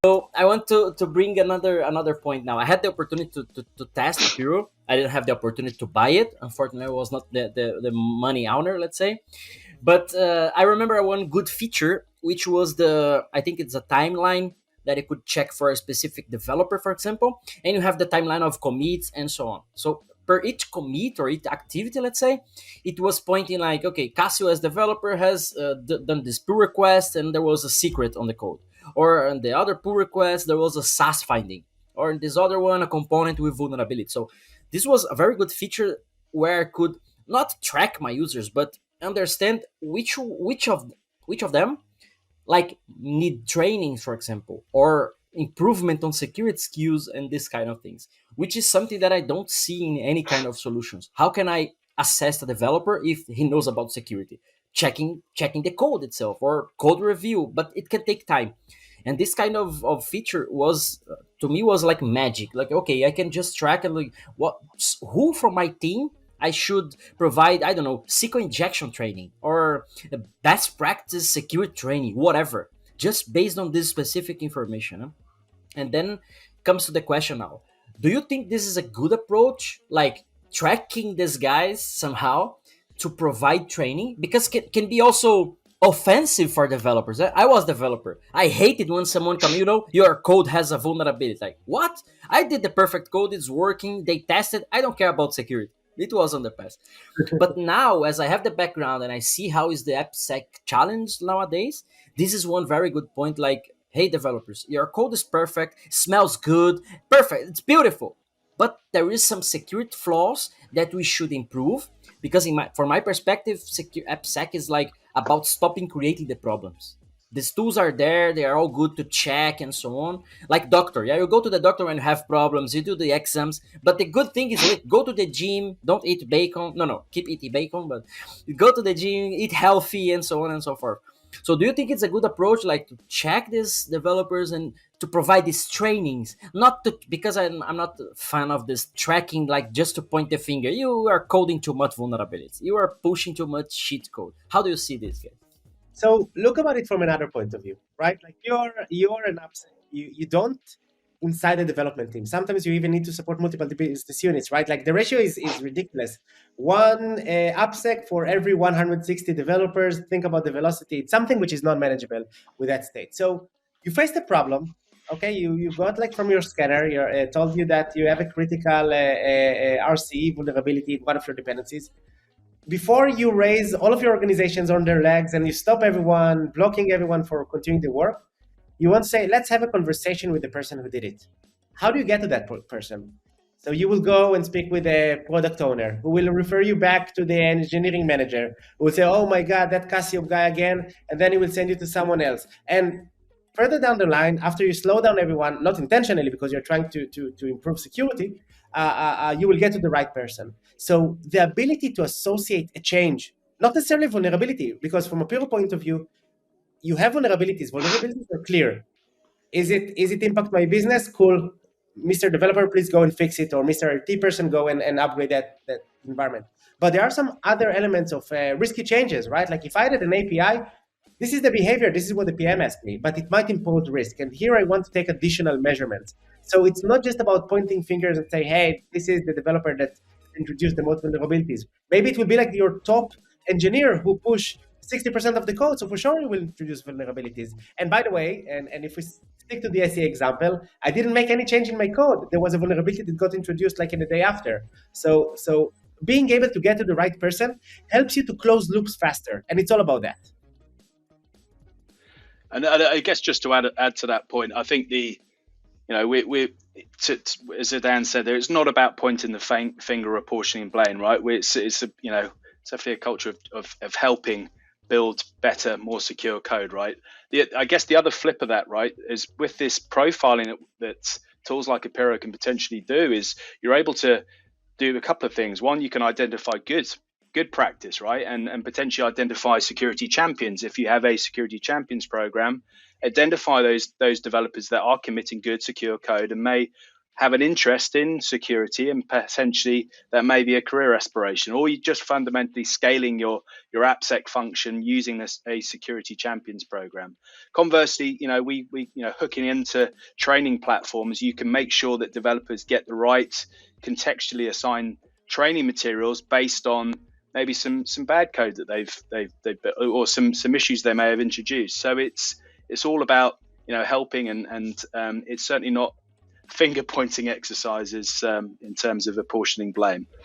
So I want to bring another point now. I had the opportunity to test Hero. I didn't have the opportunity to buy it. Unfortunately, I was not the money owner, let's say. But I remember one good feature, which was I think it's a timeline that you could check for a specific developer, for example, and you have the timeline of commits and so on. So per each commit or each activity, let's say, it was pointing like, okay, Casio as developer has done this pull request and there was a secret on the code. Or on the other pull request, there was a SAS finding. Or in this other one, a component with vulnerability. So this was a very good feature where I could not track my users, but understand which of them like need training, for example, or improvement on security skills and this kind of things, which is something that I don't see in any kind of solutions. How can I assess the developer if he knows about security? Checking the code itself or code review, but it can take time. And this kind of feature was to me was like magic. Like, okay, I can just track and like who from my team I should provide, I don't know, SQL injection training or best practice security training, whatever, just based on this specific information. Huh? And then comes to the question now. Do you think this is a good approach, like tracking these guys somehow to provide training? Because can be also offensive for developers. I was developer. I hated when someone come, your code has a vulnerability. Like, what? I did the perfect code, it's working, they tested, I don't care about security. It was on the past. But now, as I have the background and I see how is the AppSec challenge nowadays, this is one very good point. Like, hey, developers, your code is perfect, smells good, perfect, it's beautiful. But there is some security flaws that we should improve because, from my perspective, AppSec is like about stopping creating the problems. These tools are there, they are all good to check and so on. Like doctor, yeah, you go to the doctor when you have problems, you do the exams. But the good thing is, go to the gym, don't eat bacon. No, keep eating bacon, but you go to the gym, eat healthy, and so on and so forth. So, do you think it's a good approach, like to check these developers and to provide these trainings? Not to, because I'm not a fan of this tracking, like just to point the finger. You are coding too much vulnerabilities. You are pushing too much shit code. How do you see this, guys? So look about it from another point of view, right? Like you're an upsell. You don't inside the development team. Sometimes you even need to support multiple business units, right? Like the ratio is ridiculous. One AppSec for every 160 developers. Think about the velocity. It's something which is not manageable with that state. So you face the problem. Okay, you got like from your scanner, you told you that you have a critical RCE vulnerability in one of your dependencies. Before you raise all of your organizations on their legs and you stop everyone, blocking everyone for continuing the work, you want to say, let's have a conversation with the person who did it. How do you get to that person? So you will go and speak with a product owner who will refer you back to the engineering manager who will say, oh my God, that Casio guy again. And then he will send you to someone else. And further down the line, after you slow down everyone, not intentionally because you're trying to improve security, you will get to the right person. So the ability to associate a change, not necessarily vulnerability, because from a pure point of view, you have vulnerabilities. Vulnerabilities are clear. Is it impact my business? Cool. Mr. Developer, please go and fix it, or Mr. IT person, go and upgrade that environment. But there are some other elements of risky changes, right? Like if I did an API, this is the behavior, this is what the PM asked me, but it might impose risk. And here I want to take additional measurements. So it's not just about pointing fingers and say, hey, this is the developer that introduced the most vulnerabilities. Maybe it will be like your top engineer who push 60% of the code. So for sure you will introduce vulnerabilities. And by the way, and if we stick to the SE example, I didn't make any change in my code. There was a vulnerability that got introduced like in the day after. So being able to get to the right person helps you to close loops faster. And it's all about that. And I guess just to add to that point, I think we as Dan said, it's not about pointing the finger, apportioning blame, right? It's definitely a culture of helping build better, more secure code, right? I guess the other flip of that, right, is with this profiling that tools like Apero can potentially do, is you're able to do a couple of things. One, you can identify good practice, right, and potentially identify security champions. If you have a security champions program, identify those developers that are committing good, secure code and may have an interest in security and potentially that may be a career aspiration, or you're just fundamentally scaling your AppSec function using a security champions program. Conversely, we hooking into training platforms, you can make sure that developers get the right contextually assigned training materials based on maybe some bad code that they've or some issues they may have introduced. So it's all about helping, and it's certainly not finger pointing exercises in terms of apportioning blame.